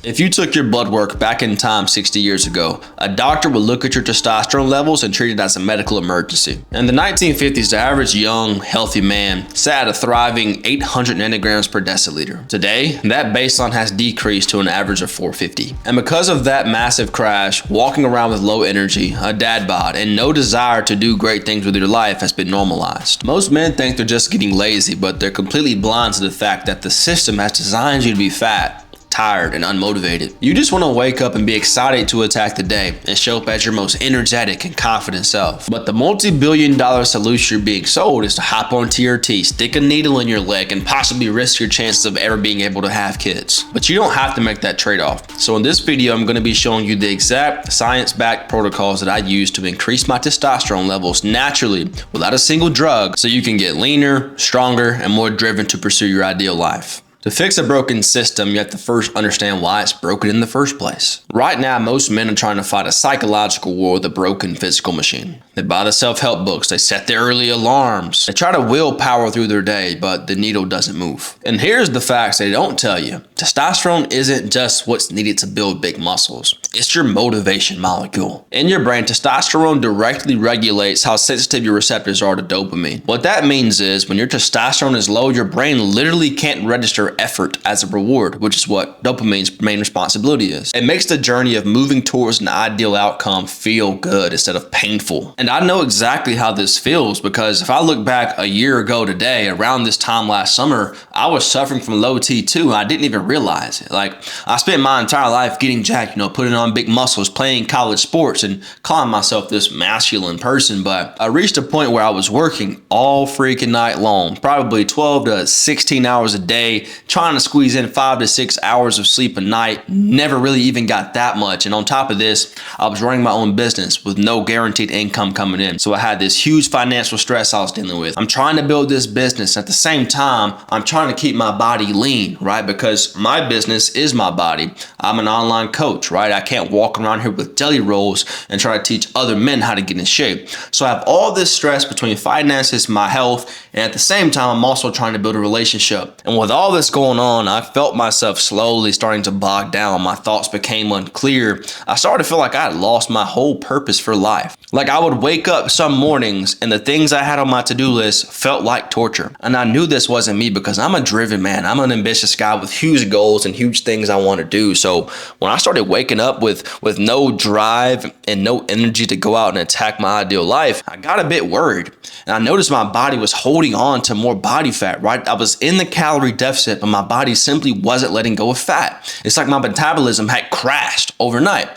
If you took your blood work back in time 60 years ago, a doctor would look at your testosterone levels and treat it as a medical emergency. In the 1950s, the average young, healthy man sat at a thriving 800 nanograms per deciliter. Today, that baseline has decreased to an average of 450. And because of that massive crash, walking around with low energy, a dad bod, and no desire to do great things with your life has been normalized. Most men think they're just getting lazy, but they're completely blind to the fact that the system has designed you to be fat, tired, and unmotivated. You just want to wake up and be excited to attack the day and show up as your most energetic and confident self. But the multi-billion-dollar solution you're being sold is to hop on TRT, stick a needle in your leg, and possibly risk your chances of ever being able to have kids. But you don't have to make that trade-off. So in this video, I'm going to be showing you the exact science-backed protocols that I use to increase my testosterone levels naturally without a single drug, so you can get leaner, stronger, and more driven to pursue your ideal life. To fix a broken system, you have to first understand why it's broken in the first place. Right now, most men are trying to fight a psychological war with a broken physical machine. They buy the self-help books, they set their early alarms, they try to willpower through their day, but the needle doesn't move. And here's the facts they don't tell you. Testosterone isn't just what's needed to build big muscles. It's your motivation molecule. In your brain, testosterone directly regulates how sensitive your receptors are to dopamine. What that means is when your testosterone is low, your brain literally can't register effort as a reward, which is what dopamine's main responsibility is. It makes the journey of moving towards an ideal outcome feel good instead of painful. And I know exactly how this feels, because if I look back a year ago today, around this time last summer, I was suffering from low T2 and I didn't even realize it. Like, I spent my entire life getting jacked, putting on big muscles, playing college sports, and calling myself this masculine person. But I reached a point where I was working all freaking night long, probably 12 to 16 hours a day, trying to squeeze in 5 to 6 hours of sleep a night. Never really even got that much. And on top of this, I was running my own business with no guaranteed income coming in. So I had this huge financial stress I was dealing with. I'm trying to build this business. At the same time, I'm trying to keep my body lean, right? Because my business is my body. I'm an online coach, right? I can't walk around here with jelly rolls and try to teach other men how to get in shape. So I have all this stress between finances, my health, and at the same time, I'm also trying to build a relationship. And with all this going on, I felt myself slowly starting to bog down. My thoughts became unclear. I started to feel like I had lost my whole purpose for life. Like, I would wake up some mornings and the things I had on my to-do list felt like torture. And I knew this wasn't me because I'm a driven man. I'm an ambitious guy with huge goals and huge things I want to do. So when I started waking up with no drive and no energy to go out and attack my ideal life, I got a bit worried. And I noticed my body was holding on to more body fat, right? I was in the calorie deficit, but my body simply wasn't letting go of fat. It's like my metabolism had crashed overnight.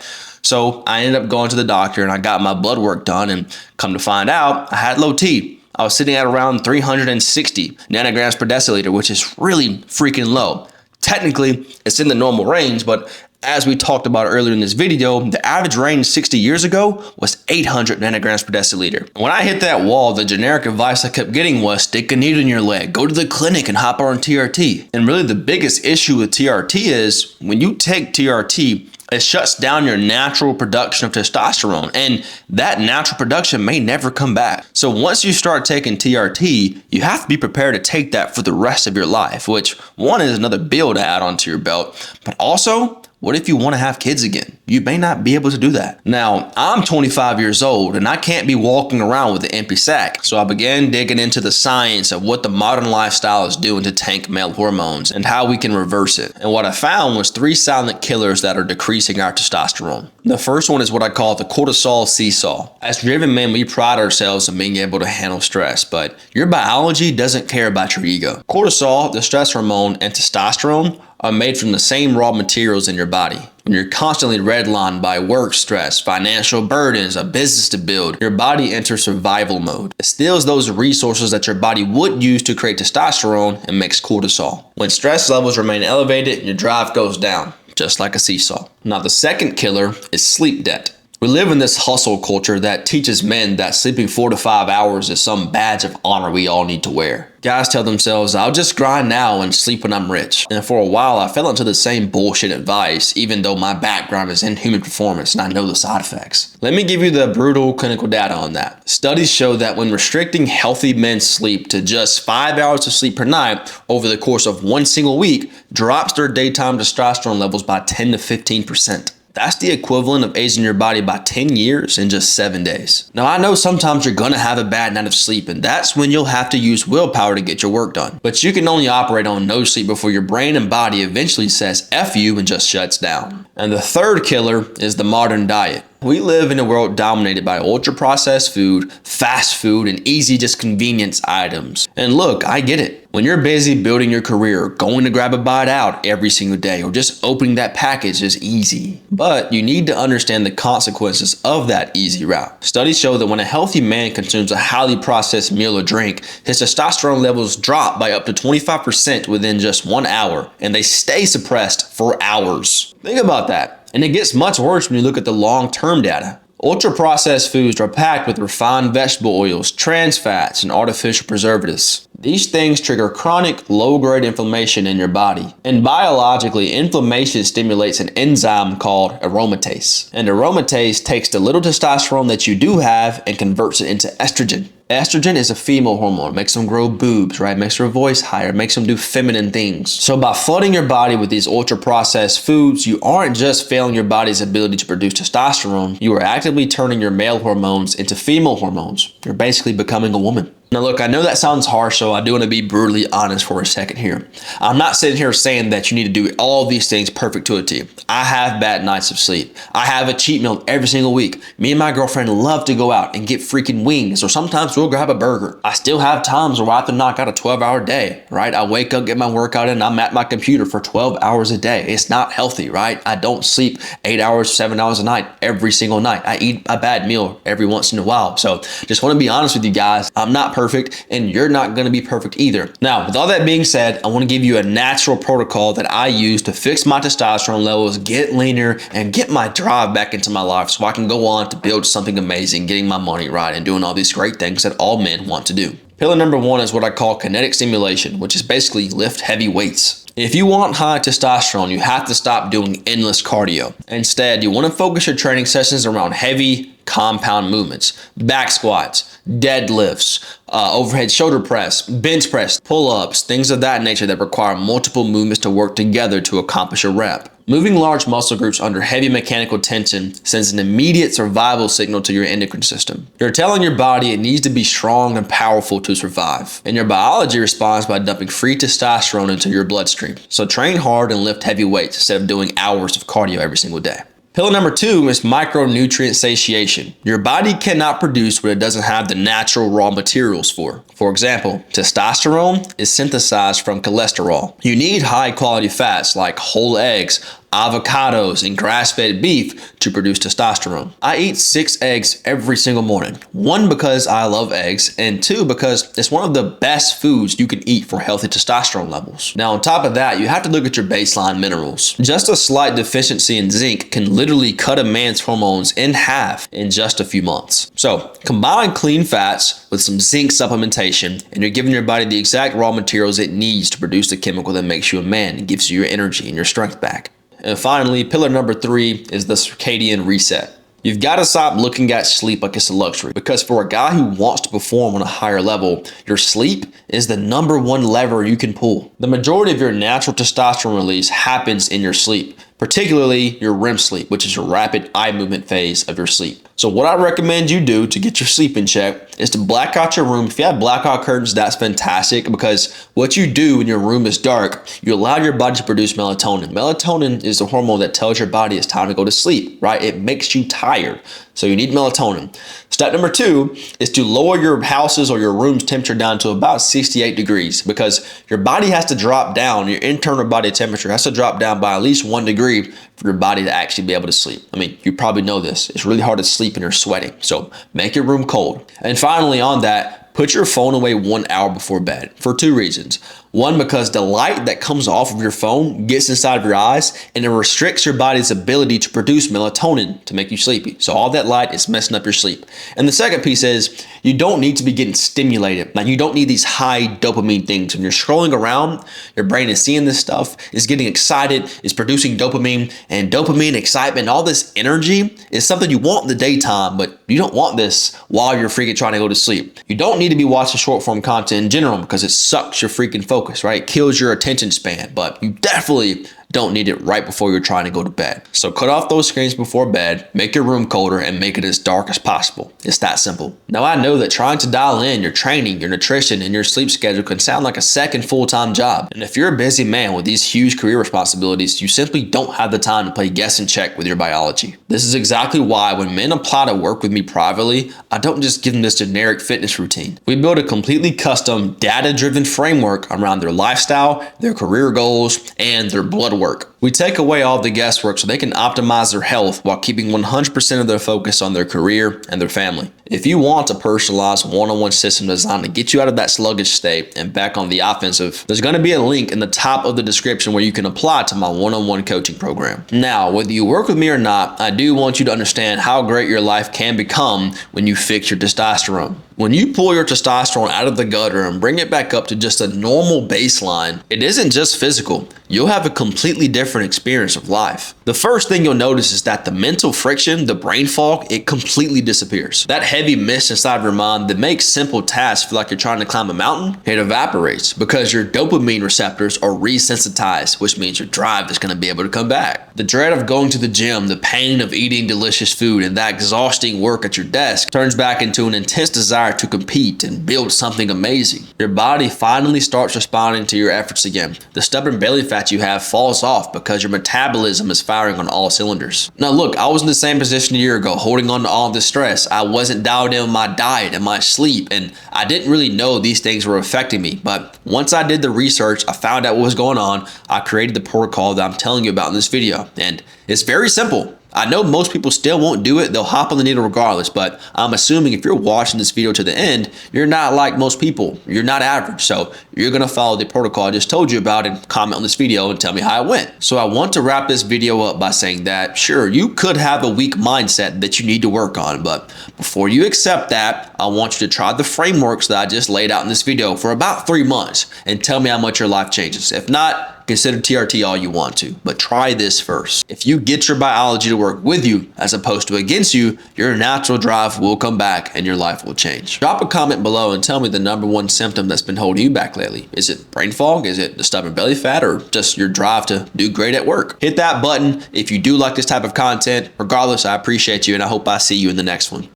So I ended up going to the doctor and I got my blood work done, and come to find out, I had low T. I was sitting at around 360 nanograms per deciliter, which is really freaking low. Technically, it's in the normal range, but as we talked about earlier in this video, the average range 60 years ago was 800 nanograms per deciliter. When I hit that wall, the generic advice I kept getting was stick a needle in your leg, go to the clinic and hop on TRT. And really the biggest issue with TRT is when you take TRT, it shuts down your natural production of testosterone, and that natural production may never come back. So once you start taking TRT, you have to be prepared to take that for the rest of your life, which one is another bill to add onto your belt, but also, what if you want to have kids again? You may not be able to do that. Now, I'm 25 years old and I can't be walking around with an empty sack. So I began digging into the science of what the modern lifestyle is doing to tank male hormones and how we can reverse it. And what I found was 3 silent killers that are decreasing our testosterone. The first one is what I call the cortisol seesaw. As driven men, we pride ourselves on being able to handle stress, but your biology doesn't care about your ego. Cortisol, the stress hormone, and testosterone are made from the same raw materials in your body. When you're constantly redlined by work stress, financial burdens, a business to build, your body enters survival mode. It steals those resources that your body would use to create testosterone and makes cortisol. When stress levels remain elevated, your drive goes down, just like a seesaw. Now, the second killer is sleep debt. We live in this hustle culture that teaches men that sleeping 4 to 5 hours is some badge of honor we all need to wear. Guys tell themselves, I'll just grind now and sleep when I'm rich. And for a while, I fell into the same bullshit advice, even though my background is in human performance and I know the side effects. Let me give you the brutal clinical data on that. Studies show that when restricting healthy men's sleep to just 5 hours of sleep per night over the course of one single week drops their daytime testosterone levels by 10 to 15%. That's the equivalent of aging your body by 10 years in just 7 days. Now, I know sometimes you're gonna have a bad night of sleep, and that's when you'll have to use willpower to get your work done. But you can only operate on no sleep before your brain and body eventually says F you and just shuts down. And the third killer is the modern diet. We live in a world dominated by ultra-processed food, fast food, and easy just convenience items. And look, I get it. When you're busy building your career, going to grab a bite out every single day, or just opening that package is easy. But you need to understand the consequences of that easy route. Studies show that when a healthy man consumes a highly processed meal or drink, his testosterone levels drop by up to 25% within just 1 hour, and they stay suppressed for hours. Think about that. And it gets much worse when you look at the long-term data. Ultra-processed foods are packed with refined vegetable oils, trans fats, and artificial preservatives. These things trigger chronic, low-grade inflammation in your body. And biologically, inflammation stimulates an enzyme called aromatase. And aromatase takes the little testosterone that you do have and converts it into estrogen. Estrogen is a female hormone. It makes them grow boobs, right? Makes her voice higher, makes them do feminine things. So by flooding your body with these ultra-processed foods, you aren't just failing your body's ability to produce testosterone, you are actively turning your male hormones into female hormones. You're basically becoming a woman. Now look, I know that sounds harsh, so I do want to be brutally honest for a second here. I'm not sitting here saying that you need to do all these things perfect to a T. I have bad nights of sleep. I have a cheat meal every single week. Me and my girlfriend love to go out and get freaking wings, or sometimes we'll grab a burger. I still have times where I have to knock out a 12-hour day, right? I wake up, get my workout in, and I'm at my computer for 12 hours a day. It's not healthy, right? I don't sleep 8 hours, 7 hours a night every single night. I eat a bad meal every once in a while. So just want to be honest with you guys. I'm not perfect, and you're not going to be perfect either. Now, with all that being said, I want to give you a natural protocol that I use to fix my testosterone levels, get leaner, and get my drive back into my life so I can go on to build something amazing, getting my money right, and doing all these great things that all men want to do. Pillar number one is what I call kinetic stimulation, which is basically lift heavy weights. If you want high testosterone, you have to stop doing endless cardio. Instead, you want to focus your training sessions around heavy compound movements, back squats, deadlifts, overhead shoulder press, bench press, pull-ups, things of that nature that require multiple movements to work together to accomplish a rep. Moving large muscle groups under heavy mechanical tension sends an immediate survival signal to your endocrine system. You're telling your body it needs to be strong and powerful to survive. And your biology responds by dumping free testosterone into your bloodstream. So train hard and lift heavy weights instead of doing hours of cardio every single day. Pillar number two is micronutrient satiation. Your body cannot produce what it doesn't have the natural raw materials for. For example, testosterone is synthesized from cholesterol. You need high quality fats like whole eggs, avocados, and grass-fed beef to produce testosterone. I eat 6 eggs every single morning. 1, because I love eggs, and 2, because it's one of the best foods you can eat for healthy testosterone levels. Now, on top of that, you have to look at your baseline minerals. Just a slight deficiency in zinc can literally cut a man's hormones in half in just a few months. So, combine clean fats with some zinc supplementation, and you're giving your body the exact raw materials it needs to produce the chemical that makes you a man and gives you your energy and your strength back. And finally, pillar number 3 is the circadian reset. You've got to stop looking at sleep like it's a luxury, because for a guy who wants to perform on a higher level, your sleep is the number one lever you can pull. The majority of your natural testosterone release happens in your sleep, particularly your REM sleep, which is your rapid eye movement phase of your sleep. So what I recommend you do to get your sleep in check is to black out your room. If you have blackout curtains, that's fantastic, because what you do when your room is dark, you allow your body to produce melatonin. Melatonin is the hormone that tells your body it's time to go to sleep, right? It makes you tired. So you need melatonin. Step number 2 is to lower your house's or your room's temperature down to about 68 degrees, because your body has to drop down, your internal body temperature has to drop down by at least 1 degree for your body to actually be able to sleep. I mean, you probably know this. It's really hard to sleep when you're sweating. So make your room cold. And finally on that, put your phone away 1 hour before bed for 2 reasons. One, because the light that comes off of your phone gets inside of your eyes and it restricts your body's ability to produce melatonin to make you sleepy. So all that light is messing up your sleep. And the second piece is you don't need to be getting stimulated. Like, you don't need these high dopamine things. When you're scrolling around, your brain is seeing this stuff, is getting excited, is producing dopamine, and dopamine, excitement, all this energy is something you want in the daytime, but you don't want this while you're freaking trying to go to sleep. You don't need to be watching short form content in general because it sucks your freaking focus, right? It kills your attention span, but you definitely don't need it right before you're trying to go to bed. So cut off those screens before bed, make your room colder, and make it as dark as possible. It's that simple. Now, I know that trying to dial in your training, your nutrition, and your sleep schedule can sound like a second full-time job. And if you're a busy man with these huge career responsibilities, you simply don't have the time to play guess and check with your biology. This is exactly why when men apply to work with me privately, I don't just give them this generic fitness routine. We build a completely custom, data-driven framework around their lifestyle, their career goals, and their blood work. We take away all the guesswork so they can optimize their health while keeping 100% of their focus on their career and their family. If you want a personalized one-on-one system designed to get you out of that sluggish state and back on the offensive, there's going to be a link in the top of the description where you can apply to my one-on-one coaching program. Now, whether you work with me or not, I do want you to understand how great your life can become when you fix your testosterone. When you pull your testosterone out of the gutter and bring it back up to just a normal baseline, it isn't just physical. You'll have a completely different experience of life. The first thing you'll notice is that the mental friction, the brain fog, it completely disappears. That heavy mist inside of your mind that makes simple tasks feel like you're trying to climb a mountain, it evaporates because your dopamine receptors are resensitized, which means your drive is going to be able to come back. The dread of going to the gym, the pain of eating delicious food, and that exhausting work at your desk turns back into an intense desire to compete and build something amazing. Your body finally starts responding to your efforts again. The stubborn belly fat you have falls off because your metabolism is firing on all cylinders. Now look, I was in the same position a year ago, holding on to all this stress. I wasn't dialed in with my diet and my sleep, and I didn't really know these things were affecting me. But once I did the research, I found out what was going on. I created the protocol that I'm telling you about in this video, and it's very simple. I know most people still won't do it. They'll hop on the needle regardless, but I'm assuming if you're watching this video to the end, you're not like most people. You're not average. So you're going to follow the protocol I just told you about and comment on this video and tell me how it went. So I want to wrap this video up by saying that, sure, you could have a weak mindset that you need to work on, but before you accept that, I want you to try the frameworks that I just laid out in this video for about 3 months and tell me how much your life changes. If not, consider TRT all you want to, but try this first. If you get your biology to work with you as opposed to against you, your natural drive will come back and your life will change. Drop a comment below and tell me the #1 symptom that's been holding you back lately. Is it brain fog? Is it the stubborn belly fat, or just your drive to do great at work? Hit that button if you do like this type of content. Regardless, I appreciate you and I hope I see you in the next one.